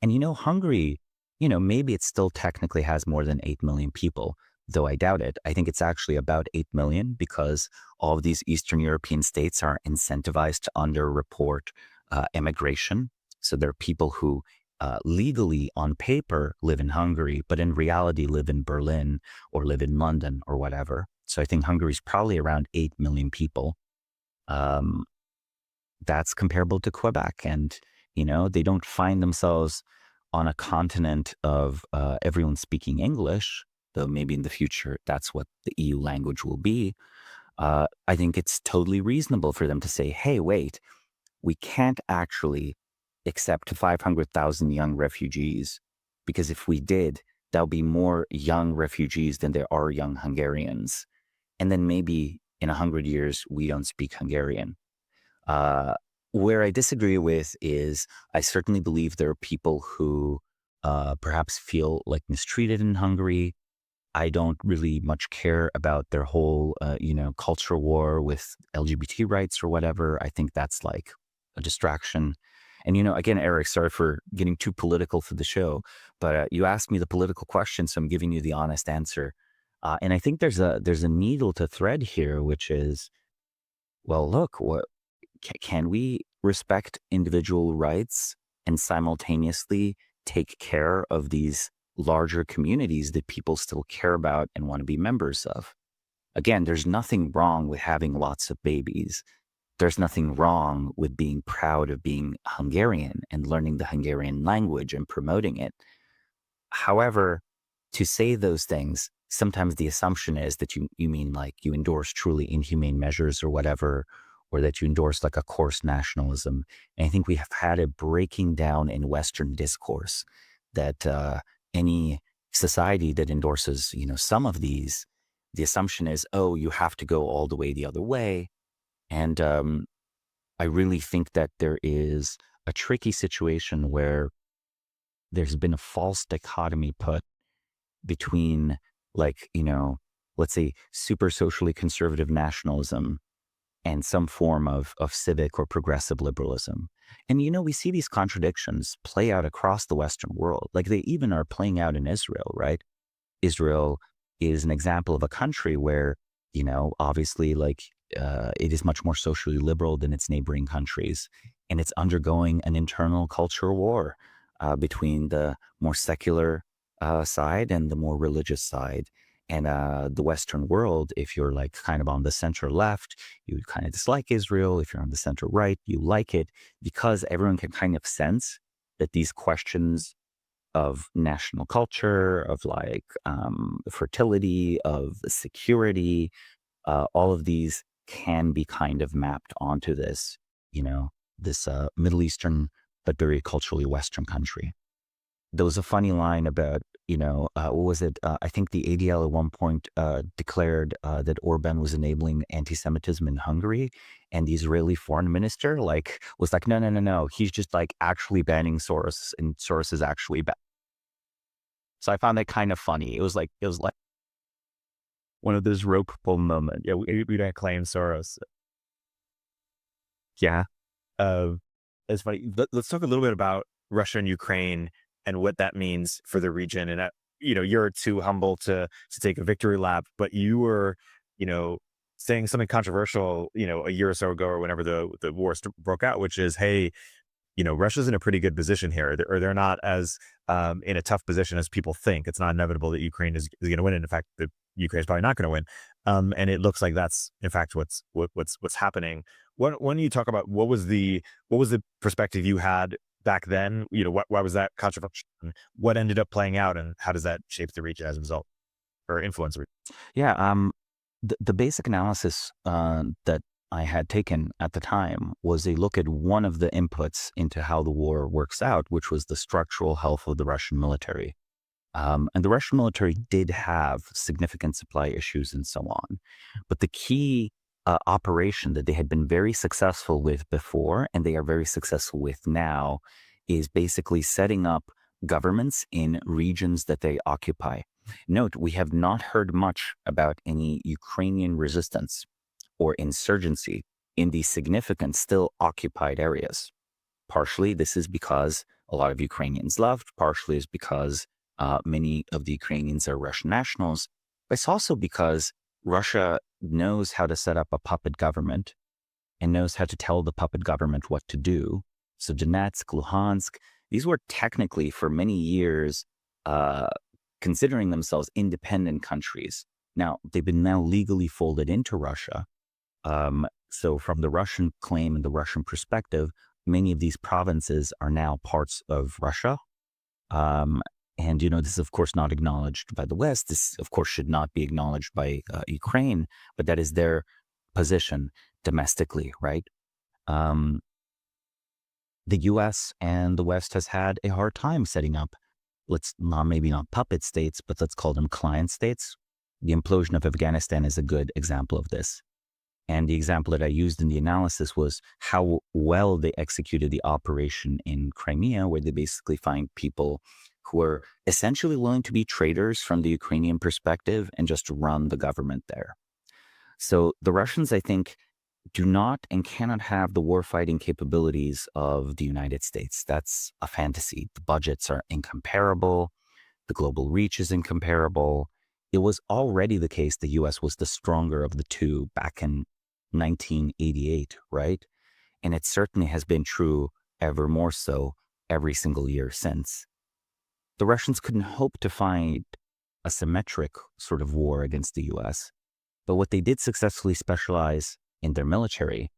And Hungary, maybe it still technically has more than 8 million people, though I doubt it. I think it's actually about 8 million, because all of these Eastern European states are incentivized to underreport immigration. So there are people who legally on paper live in Hungary, but in reality live in Berlin or live in London or whatever. So I think Hungary is probably around 8 million people. That's comparable to Quebec. And, they don't find themselves on a continent of everyone speaking English, though maybe in the future that's what the EU language will be. I think it's totally reasonable for them to say, hey, wait, we can't actually accept 500,000 young refugees, because if we did, there'll be more young refugees than there are young Hungarians. And then maybe in 100 years, we don't speak Hungarian. Where I disagree with is, I certainly believe there are people who perhaps feel like mistreated in Hungary. I don't really much care about their whole, culture war with LGBT rights or whatever. I think that's like a distraction. And, again, Erik, sorry for getting too political for the show, but you asked me the political question, so I'm giving you the honest answer. And I think there's a needle to thread here, which is, well, look, can we respect individual rights and simultaneously take care of these larger communities that people still care about and want to be members of? Again, there's nothing wrong with having lots of babies. there's nothing wrong with being proud of being Hungarian and learning the Hungarian language and promoting it. However, to say those things, sometimes the assumption is that you mean like you endorse truly inhumane measures or whatever, or that you endorse like a coarse nationalism. And I think we have had a breaking down in Western discourse that any society that endorses, some of these, the assumption is, oh, you have to go all the way the other way. And I really think that there is a tricky situation where there's been a false dichotomy put between, like, let's say super socially conservative nationalism and some form of civic or progressive liberalism. And, we see these contradictions play out across the Western world. Like they even are playing out in Israel, right? Israel is an example of a country where, obviously, like it is much more socially liberal than its neighboring countries. And it's undergoing an internal cultural war between the more secular side and the more religious side. And the Western world, if you're like kind of on the center left, you kind of dislike Israel. If you're on the center right, you like it, because everyone can kind of sense that these questions of national culture, of like fertility, of security, all of these can be kind of mapped onto this, this Middle Eastern, but very culturally Western country. There was a funny line about, what was it? I think the ADL at one point declared that Orban was enabling anti-Semitism in Hungary, and the Israeli foreign minister was like, no. He's just like actually banning Soros, and Soros is actually bad. So I found that kind of funny. It was like one of those rope pull moments. Yeah, we don't claim Soros. Yeah. It's funny. Let's talk a little bit about Russia and Ukraine and what that means for the region. And you're too humble to take a victory lap, but you were, saying something controversial, a year or so ago, or whenever the war broke out, which is, hey, Russia's in a pretty good position here, or they're not as in a tough position as people think. It's not inevitable that Ukraine is going to win. And in fact, the Ukraine is probably not going to win. And it looks like that's in fact what's happening. When you talk about what was the perspective you had back then, why was that controversial? What ended up playing out, and how does that shape the region as a result, or influence the region? Yeah. The basic analysis that I had taken at the time was a look at one of the inputs into how the war works out, which was the structural health of the Russian military. And the Russian military did have significant supply issues and so on. But the key operation that they had been very successful with before, and they are very successful with now, is basically setting up governments in regions that they occupy. Note, we have not heard much about any Ukrainian resistance or insurgency in these significant still occupied areas. Partially, this is because a lot of Ukrainians left. Partially is because many of the Ukrainians are Russian nationals. But it's also because Russia knows how to set up a puppet government and knows how to tell the puppet government what to do. So Donetsk, Luhansk, these were technically for many years considering themselves independent countries. Now, they've been now legally folded into Russia. So from the Russian claim and the Russian perspective, many of these provinces are now parts of Russia. And, this is, of course, not acknowledged by the West. This, of course, should not be acknowledged by Ukraine, but that is their position domestically, right? The U.S. and the West has had a hard time setting up, maybe not puppet states, but let's call them client states. The implosion of Afghanistan is a good example of this. And the example that I used in the analysis was how well they executed the operation in Crimea, where they basically find people who are essentially willing to be traitors from the Ukrainian perspective and just run the government there. So the Russians, I think, do not and cannot have the warfighting capabilities of the United States. That's a fantasy. The budgets are incomparable. The global reach is incomparable. It was already the case the U.S. was the stronger of the two back in 1988, right? And it certainly has been true ever more so every single year since. The Russians couldn't hope to find a symmetric sort of war against the U.S., but what they did successfully specialize in their military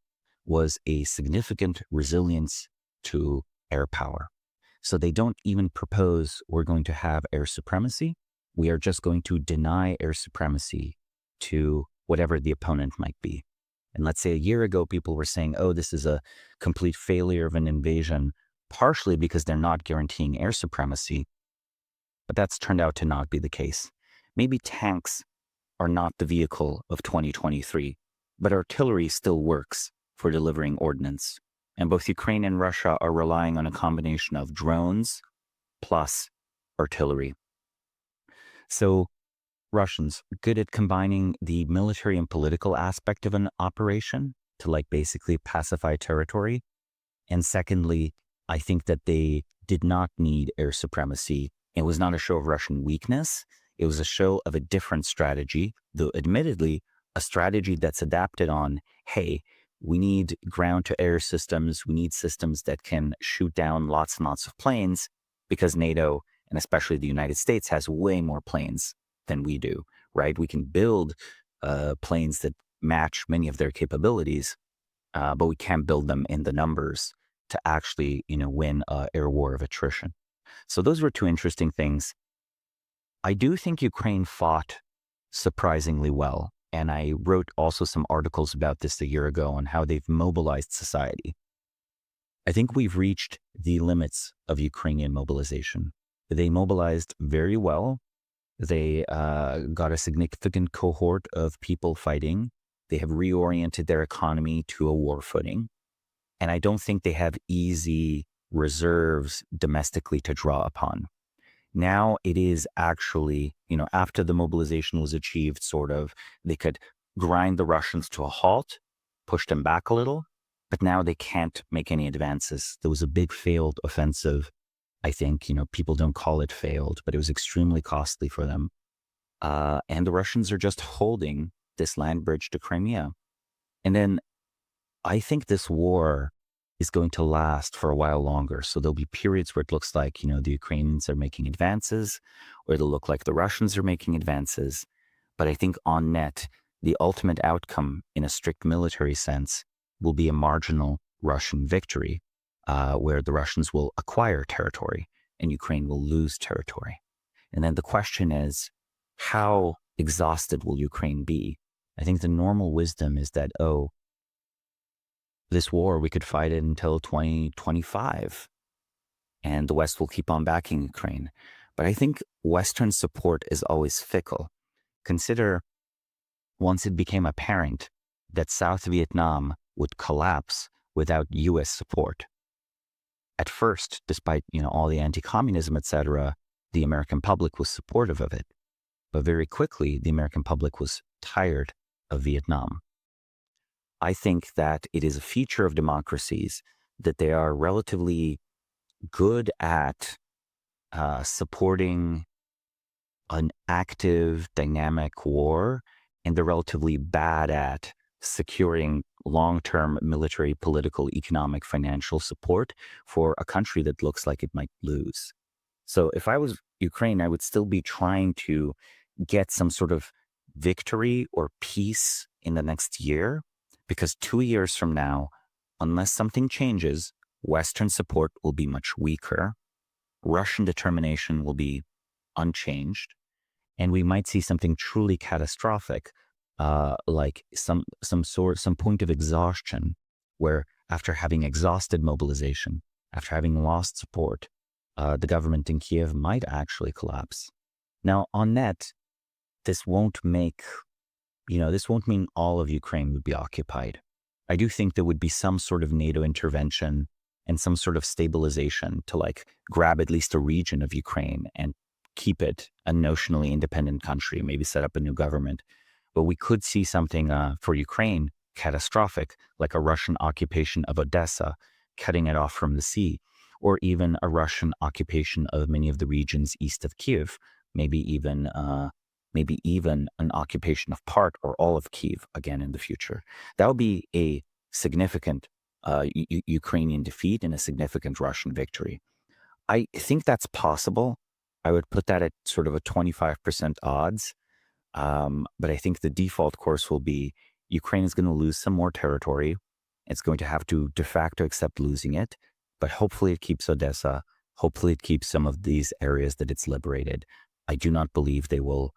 was a significant resilience to air power. So they don't even propose we're going to have air supremacy. We are just going to deny air supremacy to whatever the opponent might be. And let's say a year ago, people were saying, oh, this is a complete failure of an invasion, partially because they're not guaranteeing air supremacy. But that's turned out to not be the case. Maybe tanks are not the vehicle of 2023, but artillery still works for delivering ordnance. And both Ukraine and Russia are relying on a combination of drones plus artillery. So Russians are good at combining the military and political aspect of an operation to like basically pacify territory. And secondly, I think that they did not need air supremacy. It was not a show of Russian weakness. It was a show of a different strategy, though admittedly, a strategy that's adapted on, hey, we need ground-to-air systems. We need systems that can shoot down lots and lots of planes because NATO, and especially the United States, has way more planes than we do, right? We can build planes that match many of their capabilities, but we can't build them in the numbers to actually, win an air war of attrition. So those were two interesting things. I do think Ukraine fought surprisingly well. And I wrote also some articles about this a year ago on how they've mobilized society. I think we've reached the limits of Ukrainian mobilization. They mobilized very well. They got a significant cohort of people fighting. They have reoriented their economy to a war footing. And I don't think they have easy reserves domestically to draw upon. Now it is actually, after the mobilization was achieved, sort of, they could grind the Russians to a halt, push them back a little, but now they can't make any advances. There was a big failed offensive. I think, people don't call it failed, but it was extremely costly for them. And the Russians are just holding this land bridge to Crimea. And then I think this war is going to last for a while longer. So there'll be periods where it looks like, the Ukrainians are making advances, or it'll look like the Russians are making advances. But I think on net, the ultimate outcome in a strict military sense will be a marginal Russian victory, where the Russians will acquire territory and Ukraine will lose territory. And then the question is, how exhausted will Ukraine be? I think the normal wisdom is that, this war, we could fight it until 2025, and the West will keep on backing Ukraine. But I think Western support is always fickle. Consider once it became apparent that South Vietnam would collapse without U.S. support. At first, despite all the anti-communism, etc., the American public was supportive of it. But very quickly, the American public was tired of Vietnam. I think that it is a feature of democracies that they are relatively good at supporting an active, dynamic war, and they're relatively bad at securing long-term military, political, economic, financial support for a country that looks like it might lose. So if I was Ukraine, I would still be trying to get some sort of victory or peace in the next year. Because 2 years from now, unless something changes, Western support will be much weaker. Russian determination will be unchanged. And we might see something truly catastrophic, like some point of exhaustion, where after having exhausted mobilization, after having lost support, the government in Kiev might actually collapse. Now, on net, this won't mean all of Ukraine would be occupied. I do think there would be some sort of NATO intervention and some sort of stabilization to grab at least a region of Ukraine and keep it a notionally independent country, maybe set up a new government. But we could see something for Ukraine catastrophic, like a Russian occupation of Odessa, cutting it off from the sea, or even a Russian occupation of many of the regions east of Kiev, maybe even an occupation of part or all of Kiev again in the future. That would be a significant Ukrainian defeat and a significant Russian victory. I think that's possible. I would put that at sort of a 25% odds. But I think the default course will be Ukraine is going to lose some more territory. It's going to have to de facto accept losing it, but hopefully it keeps Odessa. Hopefully it keeps some of these areas that it's liberated. I do not believe they will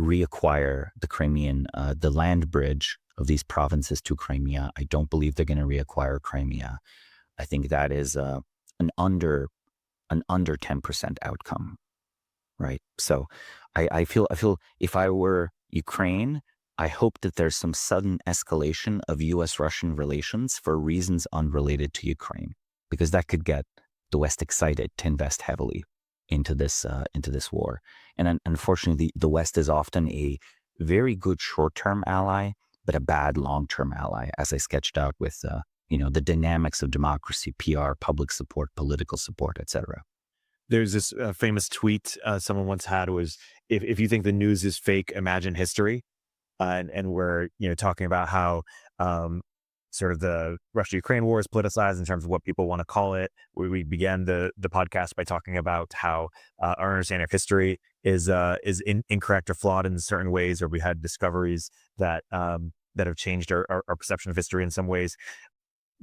reacquire the Crimean, the land bridge of these provinces to Crimea. I don't believe they're going to reacquire Crimea. I think that is an under 10% outcome, right? So I feel if I were Ukraine, I hope that there's some sudden escalation of U.S.-Russian relations for reasons unrelated to Ukraine, because that could get the West excited to invest heavily into this war. And unfortunately, the West is often a very good short-term ally, but a bad long-term ally, as I sketched out with the dynamics of democracy, PR, public support, political support, etc. There's this famous tweet someone once had was, if you think the news is fake, imagine history. And we're talking about how sort of the Russia-Ukraine war is politicized in terms of what people want to call it. We began the podcast by talking about how our understanding of history is incorrect or flawed in certain ways, or we had discoveries that have changed our perception of history in some ways.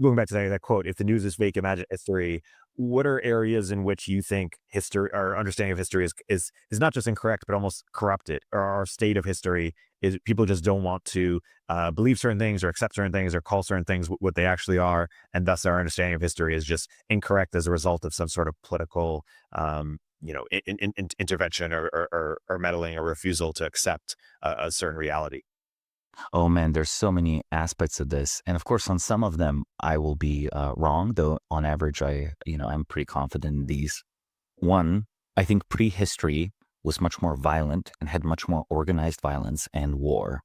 Going back to that quote, if the news is fake, imagine history. What are areas in which you think history, our understanding of history is not just incorrect, but almost corrupted, or our state of history is people just don't want to believe certain things or accept certain things or call certain things what they actually are, and thus our understanding of history is just incorrect as a result of some sort of political intervention or meddling or refusal to accept a certain reality. Oh man, there's so many aspects of this, and of course, on some of them, I will be wrong. Though on average, I'm pretty confident in these. One, I think prehistory was much more violent and had much more organized violence and war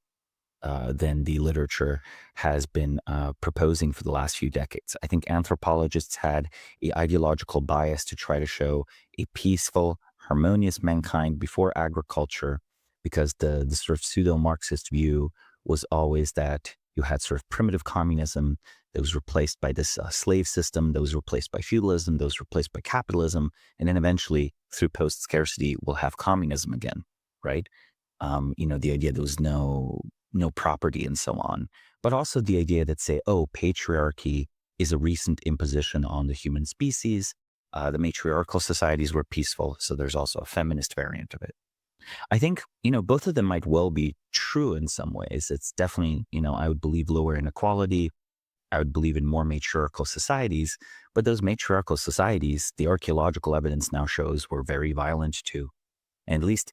than the literature has been proposing for the last few decades. I think anthropologists had an ideological bias to try to show a peaceful, harmonious mankind before agriculture, because the sort of pseudo-Marxist view was always that you had sort of primitive communism that was replaced by this slave system, that was replaced by feudalism, that was replaced by capitalism, and then eventually, through post-scarcity, we'll have communism again, right? The idea there was no property and so on, but also the idea that say, patriarchy is a recent imposition on the human species. The matriarchal societies were peaceful, so there's also a feminist variant of it. I think, both of them might well be true in some ways. It's definitely, I would believe lower inequality. I would believe in more matriarchal societies, but those matriarchal societies, the archaeological evidence now shows, were very violent too. And at least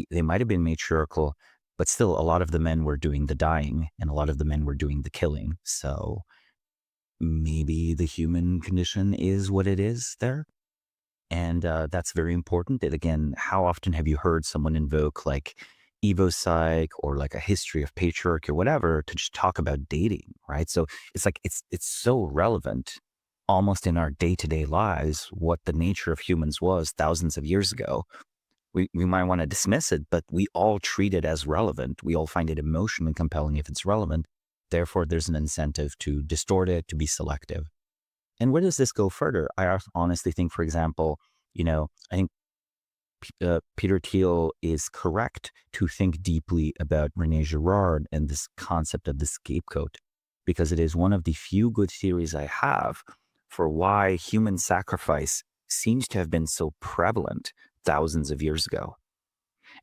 they might have been matriarchal, but still a lot of the men were doing the dying and a lot of the men were doing the killing. So maybe the human condition is what it is there. And that's very important. And again, how often have you heard someone invoke like EvoPsych or like a history of patriarchy or whatever to just talk about dating, right? So it's like it's so relevant almost in our day-to-day lives what the nature of humans was thousands of years ago. We might want to dismiss it, but we all treat it as relevant. We all find it emotionally compelling if it's relevant. Therefore, there's an incentive to distort it, to be selective. And where does this go further? I honestly think, for example, I think Peter Thiel is correct to think deeply about René Girard and this concept of the scapegoat, because it is one of the few good theories I have for why human sacrifice seems to have been so prevalent thousands of years ago,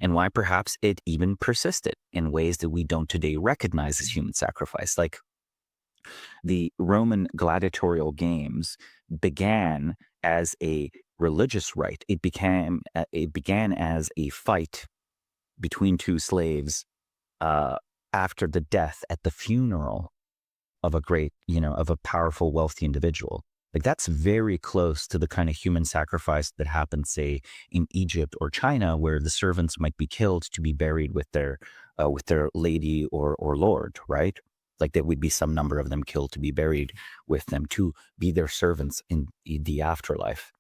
and why perhaps it even persisted in ways that we don't today recognize as human sacrifice. Like the Roman gladiatorial games began as a religious rite. It began as a fight between two slaves after the death at the funeral of a great, of a powerful, wealthy individual. Like that's very close to the kind of human sacrifice that happened, say, in Egypt or China, where the servants might be killed to be buried with their lady or lord, right? Like there would be some number of them killed to be buried with them to be their servants in the afterlife.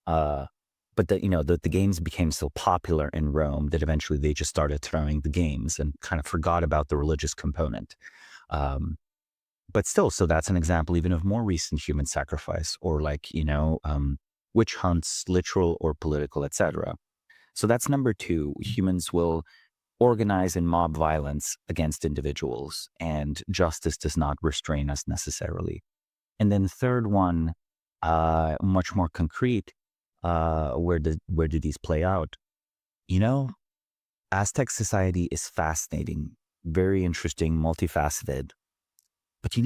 But the games became so popular in Rome that eventually they just started throwing the games and kind of forgot about the religious component. But still, so that's an example even of more recent human sacrifice, or like, witch hunts, literal or political, etc. So that's number two. Humans will organize in mob violence against individuals, and justice does not restrain us necessarily. And then third one, much more concrete, where do these play out? You know, Aztec society is fascinating, very interesting, multifaceted. But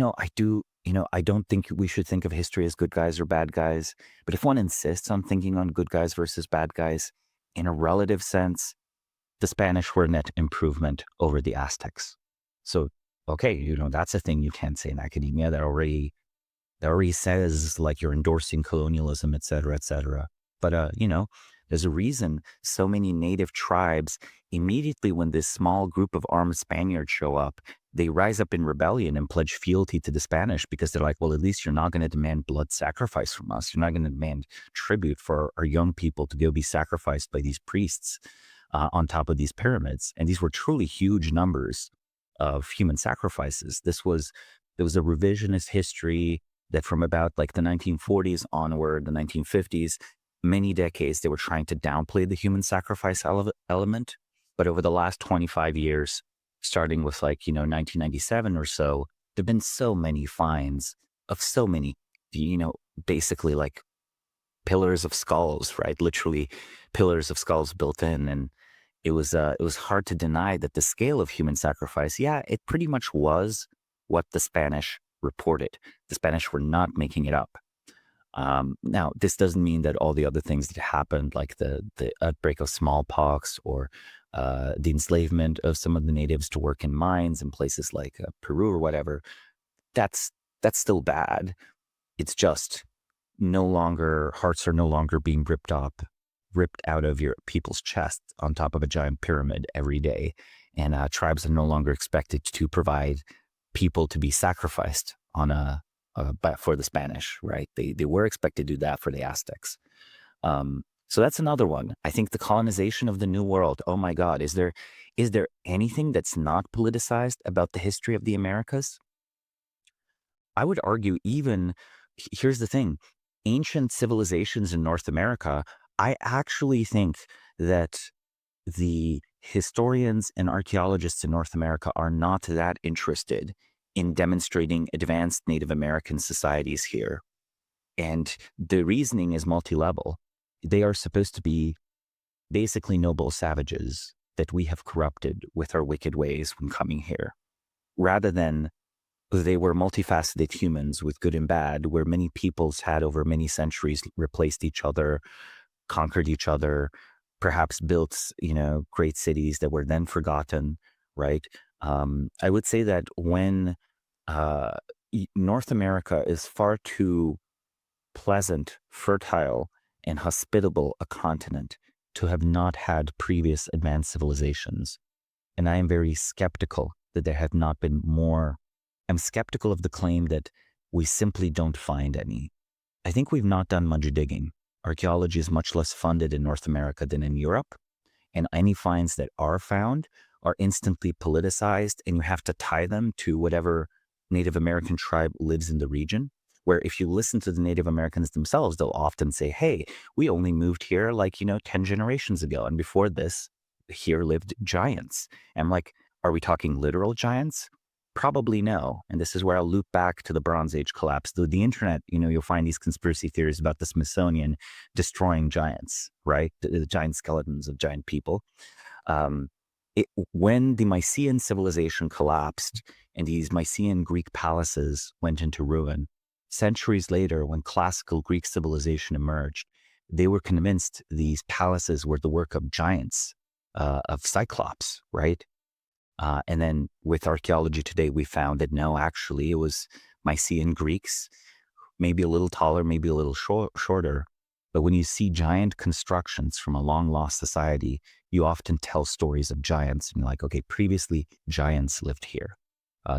I don't think we should think of history as good guys or bad guys. But if one insists on thinking on good guys versus bad guys, in a relative sense, the Spanish were a net improvement over the Aztecs. So, okay, that's a thing you can't say in academia. That already says like you're endorsing colonialism, et cetera, et cetera. But, there's a reason so many native tribes, immediately when this small group of armed Spaniards show up, they rise up in rebellion and pledge fealty to the Spanish because they're like, well, at least you're not going to demand blood sacrifice from us. You're not going to demand tribute for our young people to go be sacrificed by these priests on top of these pyramids. And these were truly huge numbers of human sacrifices. There was a revisionist history that from about like the 1940s onward, the 1950s, many decades, they were trying to downplay the human sacrifice element. But over the last 25 years, starting with 1997 or so, there've been so many finds of so many, basically like pillars of skulls, right? Literally pillars of skulls built in. And it was hard to deny that the scale of human sacrifice, yeah, it pretty much was what the Spanish reported. The Spanish were not making it up. Now, this doesn't mean that all the other things that happened, like the outbreak of smallpox or the enslavement of some of the natives to work in mines in places like Peru or whatever, that's still bad. It's just hearts are no longer being ripped out of your people's chest on top of a giant pyramid every day. And tribes are no longer expected to provide people to be sacrificed for the Spanish, right? They were expected to do that for the Aztecs. So that's another one. I think the colonization of the New World. Oh my God, is there anything that's not politicized about the history of the Americas? I would argue here's the thing, ancient civilizations in North America, I actually think that the historians and archaeologists in North America are not that interested in demonstrating advanced Native American societies here. And the reasoning is multi-level. They are supposed to be basically noble savages that we have corrupted with our wicked ways when coming here, rather than they were multifaceted humans with good and bad, where many peoples had over many centuries replaced each other, conquered each other, perhaps built, great cities that were then forgotten, right? I would say that when North America is far too pleasant, fertile, and hospitable a continent to have not had previous advanced civilizations. And I am very skeptical that there have not been more. I'm skeptical of the claim that we simply don't find any. I think we've not done much digging. Archaeology is much less funded in North America than in Europe. And any finds that are found are instantly politicized, and you have to tie them to whatever Native American tribe lives in the region. Where if you listen to the Native Americans themselves, they'll often say, hey, we only moved here 10 generations ago. And before this, here lived giants. And I'm like, are we talking literal giants? Probably no. And this is where I'll loop back to the Bronze Age collapse. The internet, you'll find these conspiracy theories about the Smithsonian destroying giants, right? The giant skeletons of giant people. When the Mycenaean civilization collapsed and these Mycenaean Greek palaces went into ruin, centuries later, when classical Greek civilization emerged, they were convinced these palaces were the work of giants, of Cyclops, right? And then with archaeology today, we found that no, actually, it was Mycenaean Greeks, maybe a little taller, maybe a little shorter. But when you see giant constructions from a long-lost society, you often tell stories of giants. And you're like, okay, previously, giants lived here.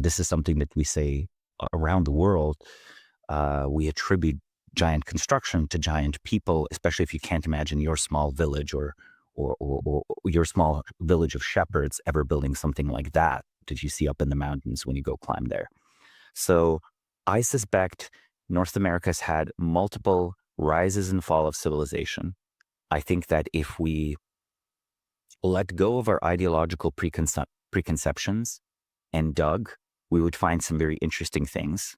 This is something that we say around the world. We attribute giant construction to giant people, especially if you can't imagine your small village or your small village of shepherds ever building something like that you see up in the mountains when you go climb there. So I suspect North America's had multiple rises and fall of civilization. I think that if we let go of our ideological preconceptions and dug, we would find some very interesting things.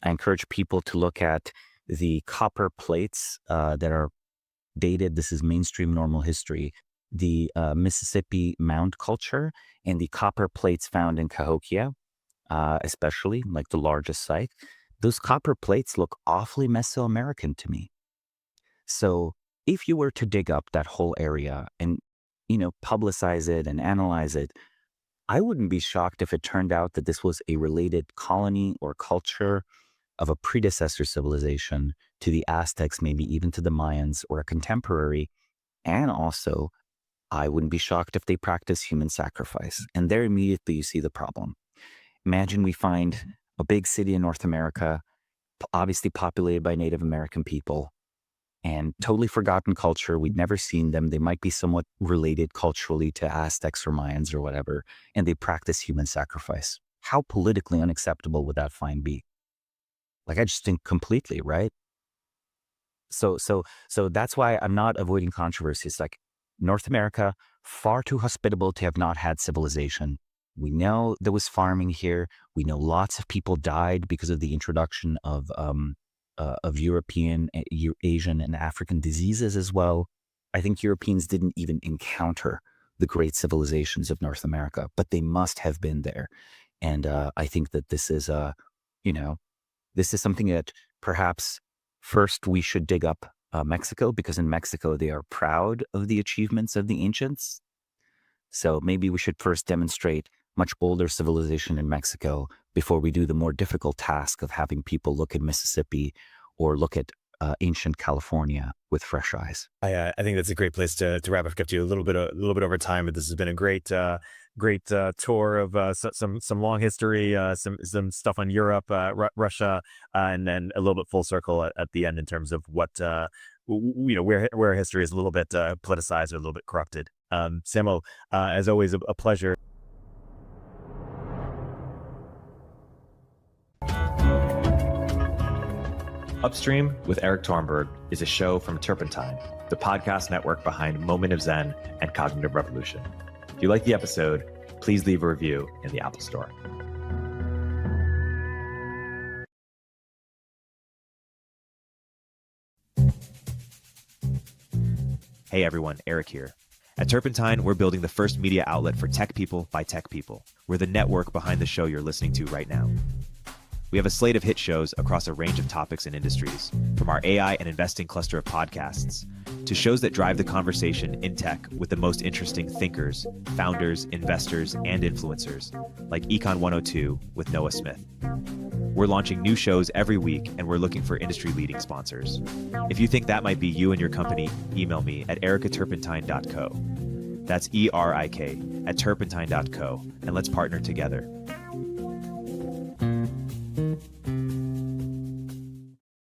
I encourage people to look at the copper plates that are dated. This is mainstream normal history. The Mississippi mound culture and the copper plates found in Cahokia, especially like the largest site. Those copper plates look awfully Mesoamerican to me. So if you were to dig up that whole area and, publicize it and analyze it, I wouldn't be shocked if it turned out that this was a related colony or culture of a predecessor civilization to the Aztecs, maybe even to the Mayans, or a contemporary. And also, I wouldn't be shocked if they practice human sacrifice. And there immediately you see the problem. Imagine we find a big city in North America, obviously populated by Native American people, and totally forgotten culture. We'd never seen them. They might be somewhat related culturally to Aztecs or Mayans or whatever, and they practice human sacrifice. How politically unacceptable would that find be? Like, I just think completely, right? So that's why I'm not avoiding controversies. Like, North America, far too hospitable to have not had civilization. We know there was farming here. We know lots of people died because of the introduction of European, Asian, and African diseases as well. I think Europeans didn't even encounter the great civilizations of North America, but they must have been there. And I think that this is this is something that perhaps first we should dig up Mexico, because in Mexico they are proud of the achievements of the ancients. So maybe we should first demonstrate much older civilization in Mexico before we do the more difficult task of having people look at Mississippi or look at ancient California with fresh eyes. I think that's a great place to wrap up. Kept you a little bit over time, but this has been a great tour of some long history, some stuff on Europe, Russia, and then a little bit full circle at the end in terms of what where history is a little bit politicized or a little bit corrupted. Samo, as always, a pleasure. Upstream with Erik Torenberg is a show from Turpentine, the podcast network behind Moment of Zen and Cognitive Revolution. If you like the episode, please leave a review in the Apple Store. Hey everyone, Erik here. At Turpentine, we're building the first media outlet for tech people by tech people. We're the network behind the show you're listening to right now. We have a slate of hit shows across a range of topics and industries, from our AI and investing cluster of podcasts to shows that drive the conversation in tech with the most interesting thinkers, founders, investors, and influencers, like Econ 102 with Noah Smith. We're launching new shows every week, and we're looking for industry-leading sponsors. If you think that might be you and your company, email me at erikaturpentine.co. That's ERIK at turpentine.co, and let's partner together.